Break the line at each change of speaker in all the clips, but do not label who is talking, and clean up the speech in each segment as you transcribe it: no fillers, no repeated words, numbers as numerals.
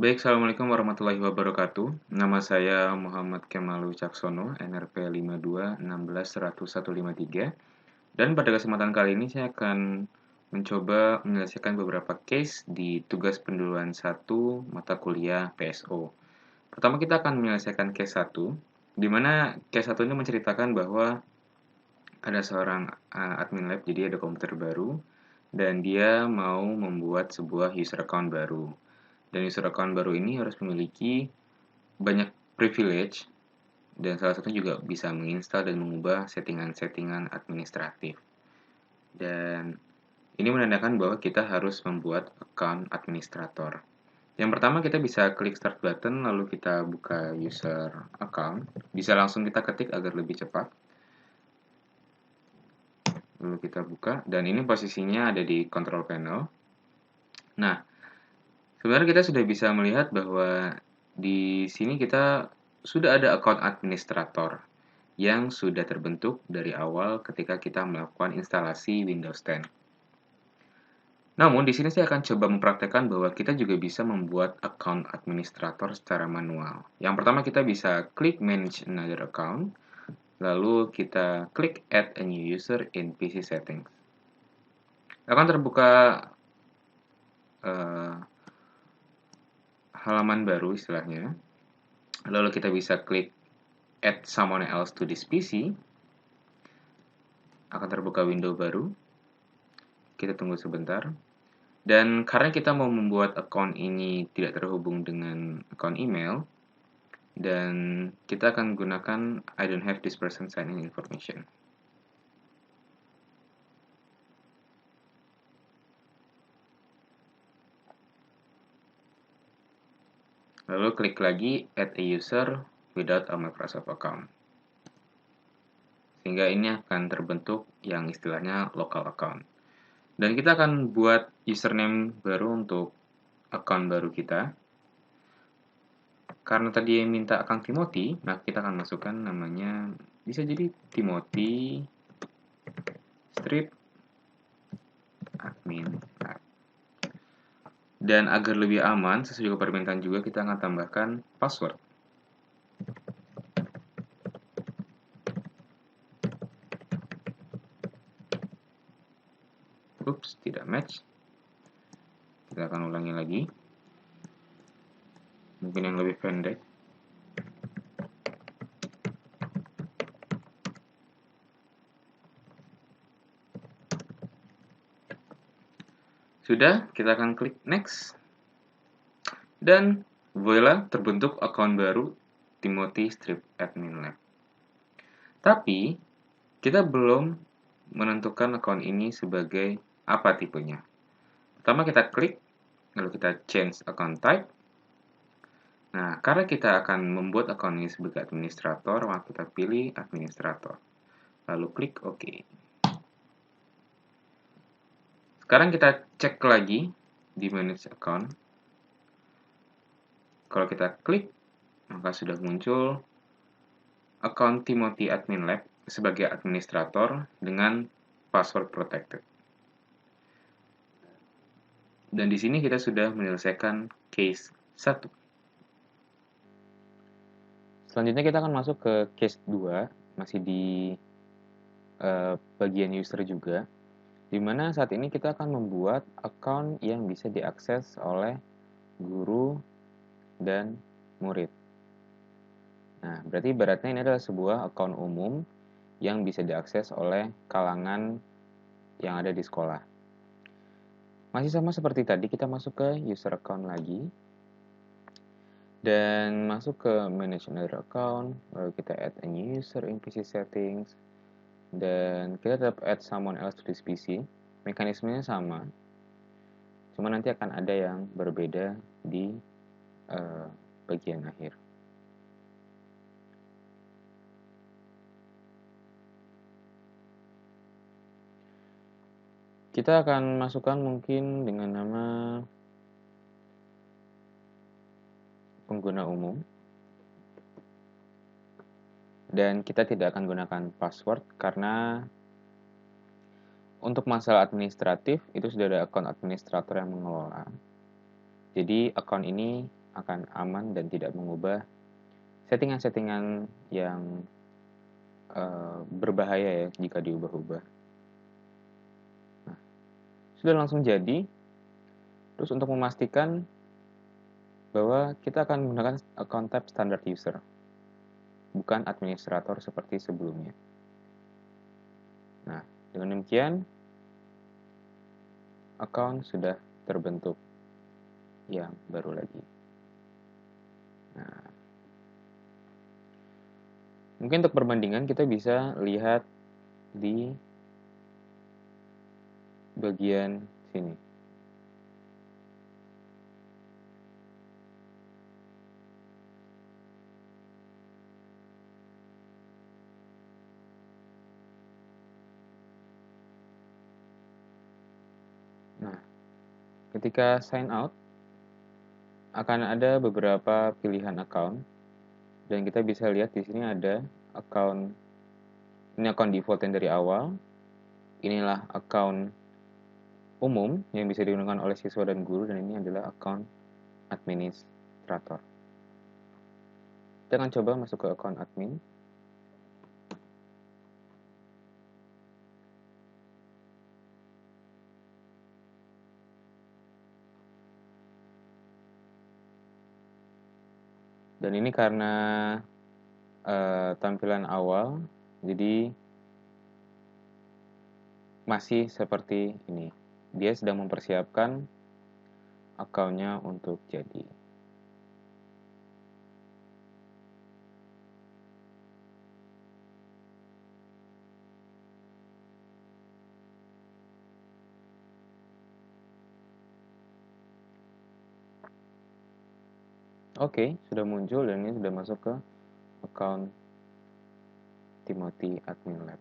Baik, Assalamualaikum warahmatullahi wabarakatuh. Nama saya Muhammad Kemal Wicaksono, NRP 52161153. Dan pada kesempatan kali ini saya akan mencoba menyelesaikan beberapa case di tugas pendahuluan 1 mata kuliah PSO. Pertama kita akan menyelesaikan case 1, di mana case 1 ini menceritakan bahwa ada seorang admin lab, jadi ada komputer baru, dan dia mau membuat sebuah user account baru. Dan user account baru ini harus memiliki banyak privilege dan salah satunya juga bisa menginstal dan mengubah settingan-settingan administratif. Dan ini menandakan bahwa kita harus membuat account administrator. Yang pertama kita bisa klik start button lalu kita buka user account. Bisa langsung kita ketik agar lebih cepat. Lalu kita buka dan ini posisinya ada di control panel. Nah, sebenarnya kita sudah bisa melihat bahwa di sini kita sudah ada account administrator yang sudah terbentuk dari awal ketika kita melakukan instalasi Windows 10. Namun, di sini saya akan coba mempraktekkan bahwa kita juga bisa membuat account administrator secara manual. Yang pertama kita bisa klik Manage Another Account, lalu kita klik Add a New User in PC Settings. Akan terbuka uh, halaman baru istilahnya. Lalu kita bisa klik Add Someone Else to this PC. Akan terbuka window baru. Kita tunggu sebentar. Dan karena kita mau membuat account ini tidak terhubung dengan account email, dan kita akan gunakan I don't have this person sign in information. Lalu klik lagi add a user without a Microsoft account. Sehingga ini akan terbentuk yang istilahnya local account. Dan kita akan buat username baru untuk account baru kita. Karena tadi minta account Timothy, nah kita akan masukkan namanya, bisa jadi Timothy strip admin. Dan agar lebih aman, sesuai dengan permintaan juga kita akan tambahkan password. Oops, tidak match. Kita akan ulangi lagi. Mungkin yang lebih pendek. Sudah, kita akan klik next. Dan voila, terbentuk account baru Timothy Strip Admin Lab. Tapi, kita belum menentukan account ini sebagai apa tipenya. Pertama kita klik, lalu kita change account type. Nah, karena kita akan membuat account ini sebagai administrator, maka kita pilih administrator. Lalu klik OK. Sekarang kita cek lagi di manage account. Kalau kita klik, maka sudah muncul account Timothy Admin Lab sebagai administrator dengan password protected. Dan di sini kita sudah menyelesaikan case 1. Selanjutnya kita akan masuk ke case 2, masih di bagian user juga, di mana saat ini kita akan membuat account yang bisa diakses oleh guru dan murid. Nah, berarti ibaratnya ini adalah sebuah account umum yang bisa diakses oleh kalangan yang ada di sekolah. Masih sama seperti tadi, kita masuk ke user account lagi. Dan masuk ke manage another account, lalu kita add a new user in PC settings. Dan kita tetap add someone else to this PC. Mekanismenya sama. Cuma nanti akan ada yang berbeda di bagian akhir. Kita akan masukkan mungkin dengan nama pengguna umum. Dan kita tidak akan gunakan password karena untuk masalah administratif itu sudah ada account administrator yang mengelola. Jadi account ini akan aman dan tidak mengubah settingan-settingan yang berbahaya ya jika diubah-ubah. Nah, sudah langsung jadi. Terus untuk memastikan bahwa kita akan menggunakan account type standard user, bukan administrator seperti sebelumnya. Nah, dengan demikian, account sudah terbentuk yang baru lagi. Nah, mungkin untuk perbandingan kita bisa lihat di bagian sini. Nah, ketika sign out, akan ada beberapa pilihan account, dan kita bisa lihat di sini ada account, ini account default yang dari awal, inilah account umum yang bisa digunakan oleh siswa dan guru, dan ini adalah account administrator. Kita akan coba masuk ke account admin. Dan ini karena tampilan awal, jadi masih seperti ini. Dia sedang mempersiapkan akunnya untuk jadi. Oke, sudah muncul dan ini sudah masuk ke account Timothy Admin Lab.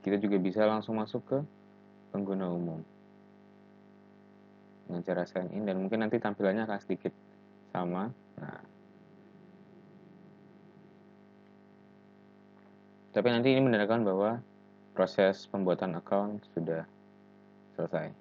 Kita juga bisa langsung masuk ke pengguna umum dengan cara sign in, dan mungkin nanti tampilannya akan sedikit sama. Nah, tapi nanti ini menandakan bahwa proses pembuatan account sudah selesai.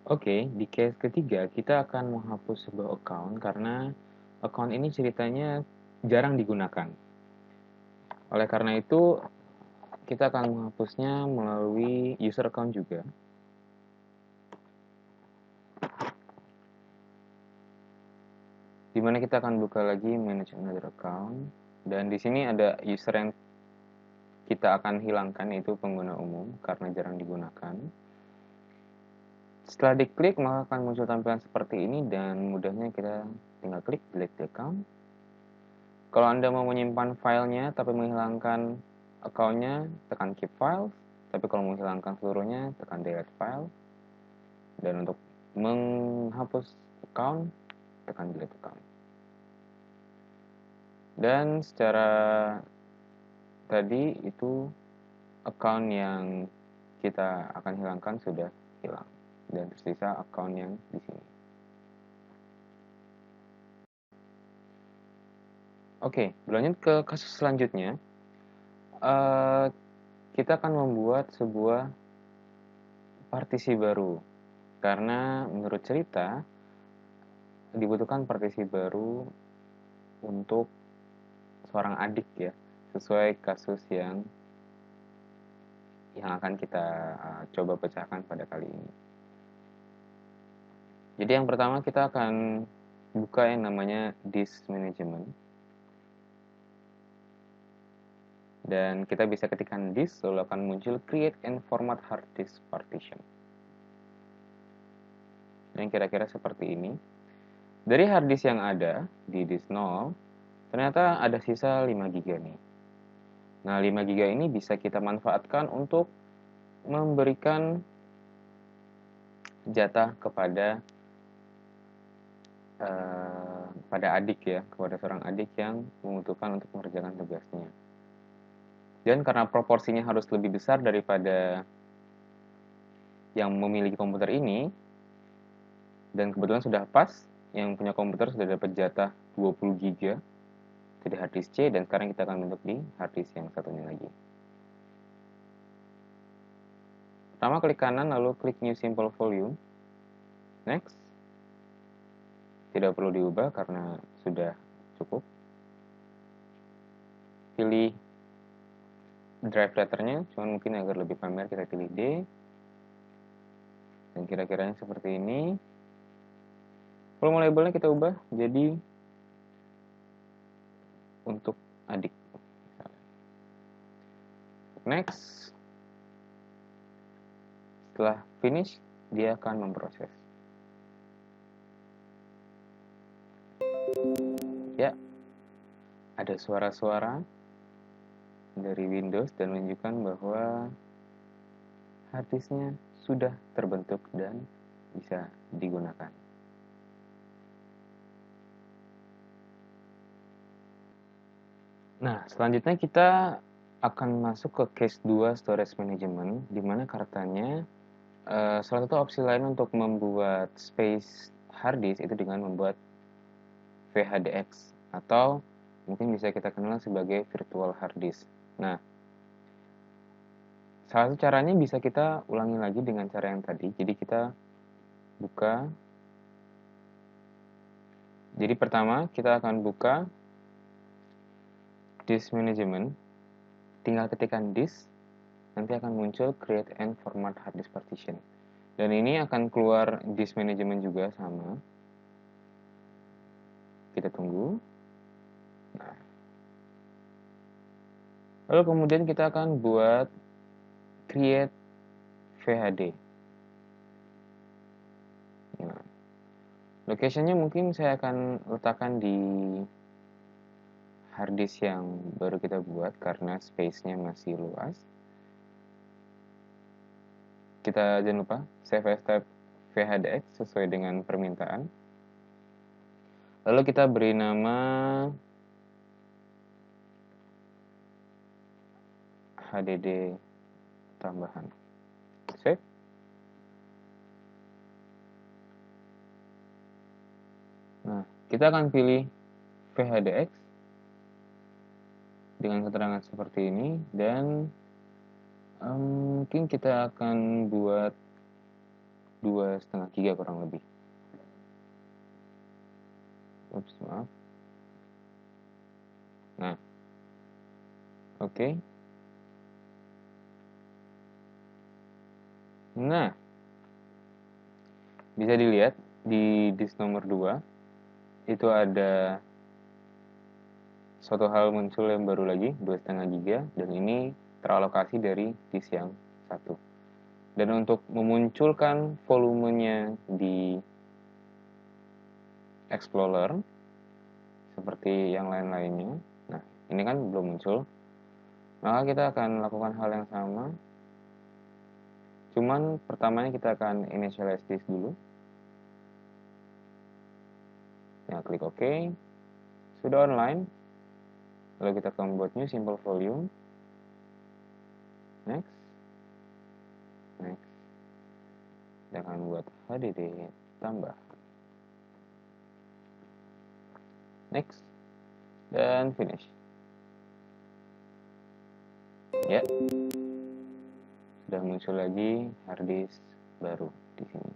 Oke, di case ketiga kita akan menghapus sebuah account karena account ini ceritanya jarang digunakan. Oleh karena itu, kita akan menghapusnya melalui user account juga. Dimana kita akan buka lagi manage another account, dan di sini ada user yang kita akan hilangkan, yaitu pengguna umum karena jarang digunakan. Setelah diklik maka akan muncul tampilan seperti ini, dan mudahnya kita tinggal klik delete the account. Kalau Anda mau menyimpan filenya tapi menghilangkan account-nya, tekan keep file. Tapi kalau menghilangkan seluruhnya, tekan delete file. Dan untuk menghapus account, tekan delete account. Dan secara tadi itu account yang kita akan hilangkan sudah hilang, dan tersisa account yang di sini. Oke, berlanjut ke kasus selanjutnya. Kita akan membuat sebuah partisi baru, karena menurut cerita dibutuhkan partisi baru untuk seorang adik ya, sesuai kasus yang akan kita coba pecahkan pada kali ini. Jadi yang pertama kita akan buka yang namanya disk management, dan kita bisa ketikkan disk, lalu akan muncul create and format hard disk partition. Yang kira-kira seperti ini. Dari hard disk yang ada di disk 0, ternyata ada sisa 5 GB nih. Nah, 5 GB ini bisa kita manfaatkan untuk memberikan jatah kepada adik ya, kepada seorang adik yang membutuhkan untuk mengerjakan tugasnya. Dan karena proporsinya harus lebih besar daripada yang memiliki komputer ini, dan kebetulan sudah pas, yang punya komputer sudah dapat jatah 20 GB dari harddisk C, dan sekarang kita akan bentuk di harddisk yang satunya lagi. Pertama klik kanan, lalu klik New Simple Volume. Next. Tidak perlu diubah karena sudah cukup. Pilih drive letternya, cuman mungkin agar lebih familiar kita pilih D. Dan kira-kiranya seperti ini. Volume labelnya kita ubah jadi untuk adik. Next. Setelah finish, dia akan memproses. Ya, ada suara-suara dari Windows dan menunjukkan bahwa harddisknya sudah terbentuk dan bisa digunakan. Nah, selanjutnya kita akan masuk ke case 2 storage management, di mana katanya salah satu opsi lain untuk membuat space hard disk itu dengan membuat VHDX, atau mungkin bisa kita kenal sebagai virtual hard disk. Nah, salah satu caranya bisa kita ulangi lagi dengan cara yang tadi. Jadi kita buka. Jadi pertama kita akan buka disk management, tinggal ketikkan disk, nanti akan muncul create and format hard disk partition. Dan ini akan keluar disk management juga sama. Kita tunggu. Nah. Lalu kemudian kita akan buat create VHD. Nah. Location-nya mungkin saya akan letakkan di harddisk yang baru kita buat karena space-nya masih luas. Kita jangan lupa save as type VHDX sesuai dengan permintaan. Lalu kita beri nama HDD tambahan. Save. Nah, kita akan pilih VHDX dengan keterangan seperti ini, dan mungkin kita akan buat 2,5 GB kurang lebih. Ups, maaf. Nah, oke. Nah, bisa dilihat di disk nomor 2 itu ada suatu hal muncul yang baru lagi, 2,5 GB, dan ini teralokasi dari disk yang satu. Dan untuk memunculkan volumenya di Explorer seperti yang lain-lainnya, nah ini kan belum muncul, maka kita akan lakukan hal yang sama. Cuman pertamanya kita akan initialize disk dulu. Nah, klik OK. Sudah online. Lalu kita akan membuat new simple volume. Next. Next. Kita akan buat HDD tambah. Next. Dan finish. Ya. Sudah muncul lagi harddisk baru di sini.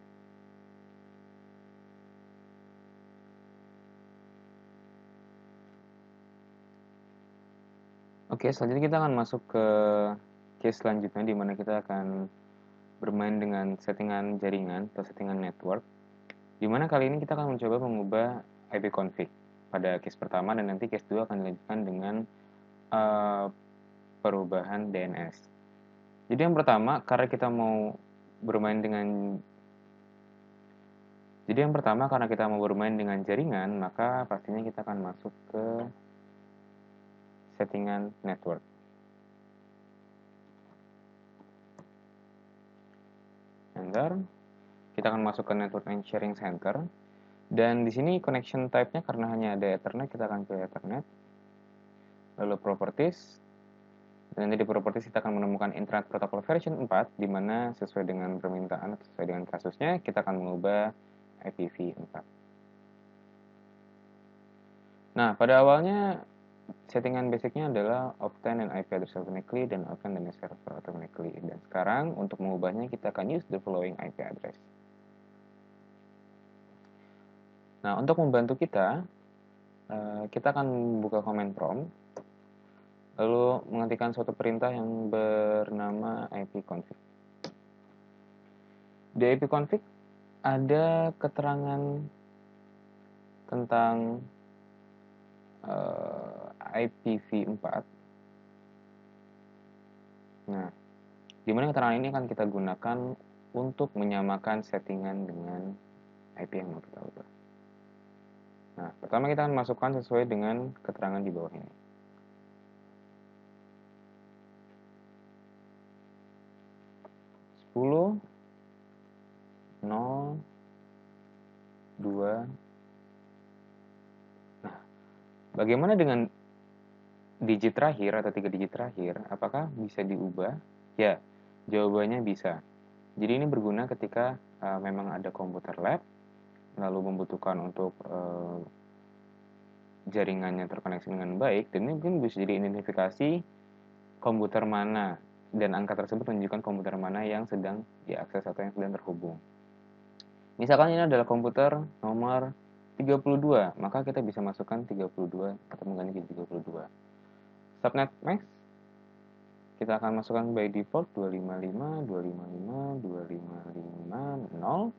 Oke, selanjutnya kita akan masuk ke case selanjutnya, di mana kita akan bermain dengan settingan jaringan atau settingan network, di mana kali ini kita akan mencoba mengubah ipconfig pada case pertama, dan nanti case 2 akan dilanjutkan dengan perubahan DNS. Jadi yang pertama, karena kita mau bermain dengan jaringan, maka pastinya kita akan masuk ke settingan network. Enter. Kita akan masuk ke network and sharing center. Dan di sini connection type-nya karena hanya ada Ethernet, kita akan pilih Ethernet. Lalu properties. Dan nanti di properties kita akan menemukan Internet Protocol version 4, di mana sesuai dengan permintaan atau sesuai dengan kasusnya, kita akan mengubah IPv4. Nah, pada awalnya settingan basicnya adalah obtain an IP address automatically dan obtain DNS server automatically. Dan sekarang untuk mengubahnya kita akan use the following IP address. Nah, untuk membantu kita akan membuka command prompt, lalu mengetikkan suatu perintah yang bernama ipconfig. Di ipconfig ada keterangan tentang IPv4. Nah, di mana keterangan ini akan kita gunakan untuk menyamakan settingan dengan IP yang mau kita ubah. Nah, pertama kita akan masukkan sesuai dengan keterangan di bawah ini. 10, 0, 2. Nah, bagaimana dengan digit terakhir atau 3 digit terakhir? Apakah bisa diubah? Ya, jawabannya bisa. Jadi ini berguna ketika memang ada komputer lab, lalu membutuhkan untuk jaringannya terkoneksi dengan baik, dan ini mungkin bisa jadi identifikasi komputer mana, dan angka tersebut menunjukkan komputer mana yang sedang diakses atau yang sedang terhubung. Misalkan ini adalah komputer nomor 32, maka kita bisa masukkan 32 atau mengganti 32. Subnet max kita akan masukkan by default 255.255.255.0,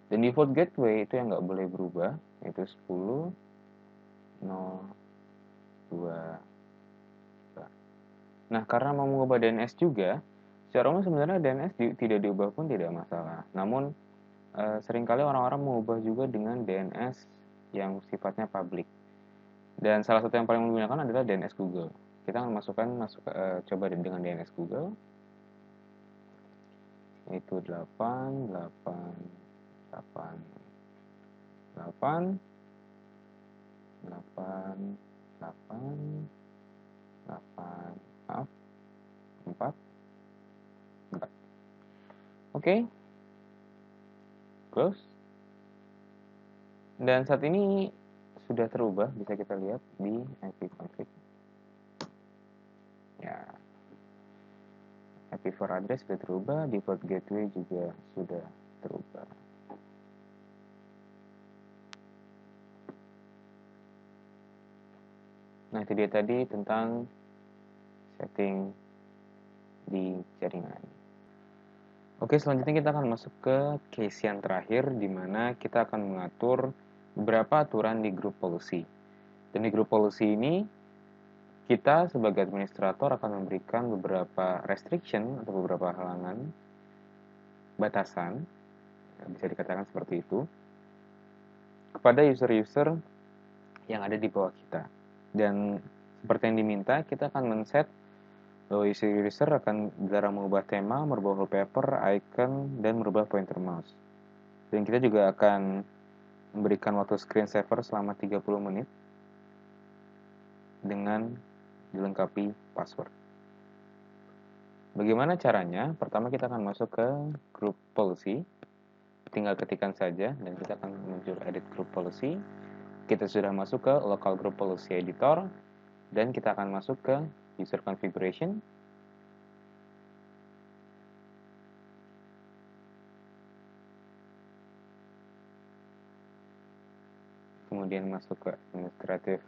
dan default gateway itu yang nggak boleh berubah, yaitu 10, 0, 2. Nah, karena mau mengubah DNS juga, secara umum sebenarnya DNS tidak diubah pun tidak masalah. Namun, seringkali orang-orang mengubah juga dengan DNS yang sifatnya public. Dan salah satu yang paling menggunakan adalah DNS Google. Kita akan coba dengan DNS Google, yaitu 8, 8, 8, 8, 8, 8, 8, maaf, 4, 4. Oke. Close. Dan saat ini sudah terubah, bisa kita lihat di ipconfig. Ya, IP4 address sudah terubah, default gateway juga sudah terubah. Nah, itu dia tadi tentang setting di jaringan. Oke, selanjutnya kita akan masuk ke case yang terakhir, di mana kita akan mengatur beberapa aturan di group policy. Dan di group policy ini, kita sebagai administrator akan memberikan beberapa restriction atau beberapa halangan, batasan, bisa dikatakan seperti itu, kepada user-user yang ada di bawah kita. Dan seperti yang diminta, kita akan men-set bahwa user akan dilarang mengubah tema, merubah wallpaper, icon, dan merubah pointer mouse. Dan kita juga akan memberikan waktu screensaver selama 30 menit dengan dilengkapi password. Bagaimana caranya? Pertama kita akan masuk ke group policy. Tinggal ketikkan saja dan kita akan muncul edit group policy. Kita sudah masuk ke local group policy editor dan kita akan masuk ke user configuration. Kemudian masuk ke administrative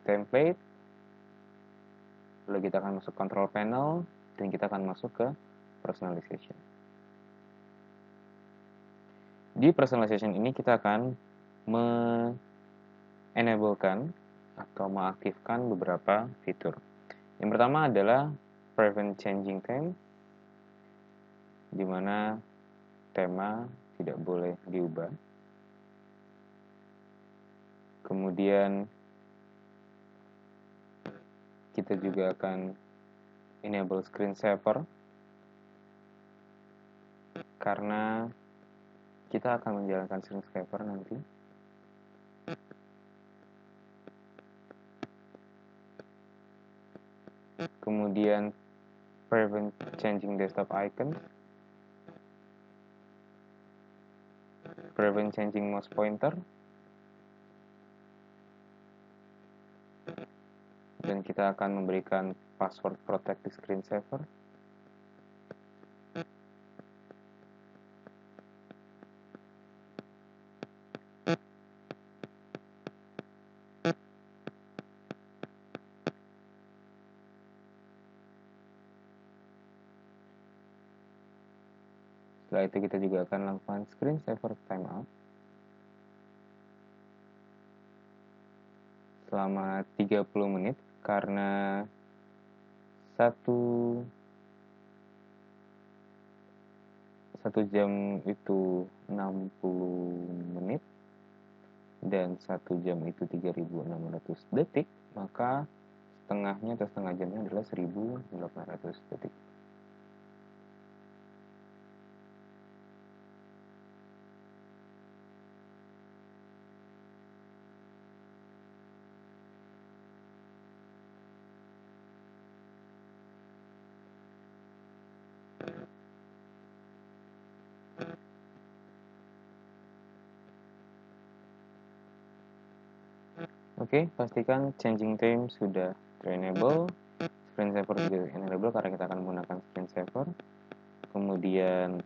template. Lalu kita akan masuk control panel dan kita akan masuk ke personalization. Di personalization ini kita akan enablekan atau mengaktifkan beberapa fitur. Yang pertama adalah prevent changing theme, di mana tema tidak boleh diubah. Kemudian kita juga akan enable screensaver, karena kita akan menjalankan screensaver nanti.
kemudian prevent changing desktop icon, prevent changing mouse pointer, dan kita akan memberikan password protect di screensaver. Setelah itu kita juga akan lakukan screensaver timeout selama 30 menit karena satu jam itu 60 menit dan 1 jam itu 3.600 detik, maka setengahnya atau setengah jamnya adalah 1.800 detik. Oke, pastikan changing time sudah ter-enable, screensaver juga enable karena kita akan menggunakan screensaver. Kemudian,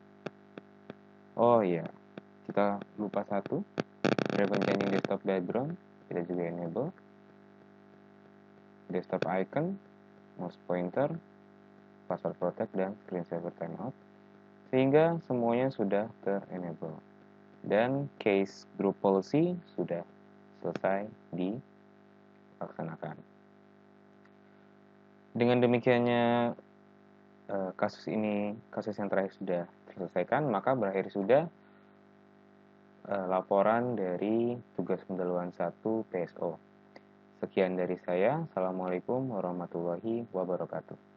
oh iya, kita lupa satu, prevent changing desktop background, kita juga enable, desktop icon, mouse pointer, password protect, dan screensaver timeout, sehingga semuanya sudah ter-enable. Dan case group policy sudah selesai dilaksanakan. Dengan demikiannya kasus yang terakhir sudah terselesaikan, maka berakhir sudah laporan dari tugas pendahuluan 1 PSO. Sekian dari saya. Assalamualaikum warahmatullahi wabarakatuh.